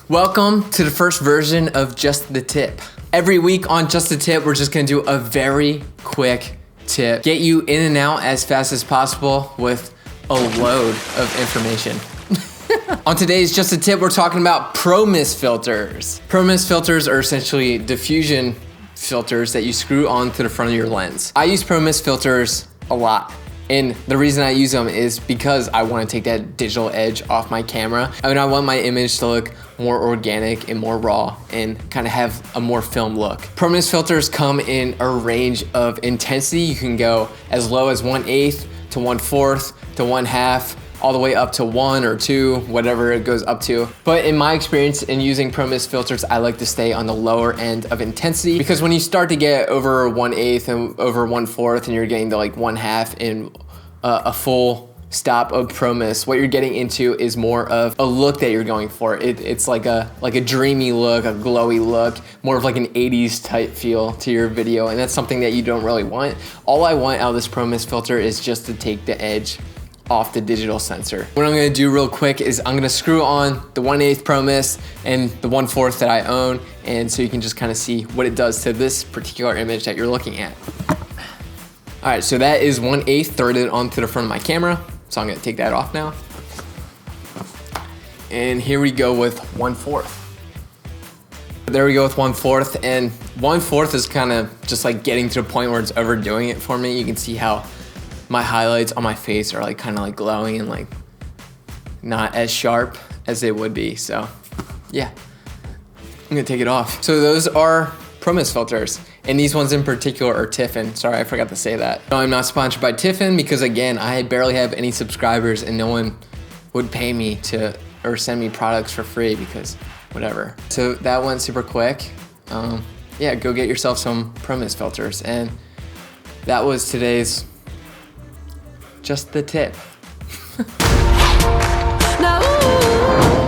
Welcome to the first version of Just the Tip. Every week on Just the Tip, we're just gonna do a very quick tip. Get you in and out as fast as possible with a load of information. On today's Just a Tip, we're talking about ProMist filters. ProMist filters are essentially diffusion filters that you screw onto the front of your lens. I use ProMist filters a lot. And the reason I use them is because I want to take that digital edge off my camera. I mean, I want my image to look more organic and more raw and kind of have a more film look. ProMist filters come in a range of intensity. You can go as low as 1/8 to 1/4 to 1/2, all the way up to 1 or 2, whatever it goes up to. But in my experience in using ProMist filters, I like to stay on the lower end of intensity, because when you start to get over 1/8 and over 1/4 and you're getting to like 1/2 in a full stop of ProMist, what you're getting into is more of a look that you're going for. It's like a dreamy look, a glowy look, more of like an 80s type feel to your video, and that's something that you don't really want. All I want out of this ProMist filter is just to take the edge off the digital sensor. What I'm gonna do real quick is I'm gonna screw on the 1/8 ProMist and the 1/4 that I own, and so you can just kind of see what it does to this particular image that you're looking at. All right, so that is 1/8 threaded onto the front of my camera. So I'm gonna take that off now. And here we go with 1/4. There we go with 1/4, and 1/4 is kind of just like getting to the point where it's overdoing it for me. You can see how my highlights on my face are like kind of like glowing and like not as sharp as they would be. So yeah, I'm gonna take it off. So those are ProMist filters, and these ones in particular are Tiffin. Sorry, I forgot to say that. No, I'm not sponsored by Tiffin because again, I barely have any subscribers and no one would pay me to or send me products for free because whatever. So that went super quick. Yeah, go get yourself some ProMist filters, and that was today's Just the Tip. No.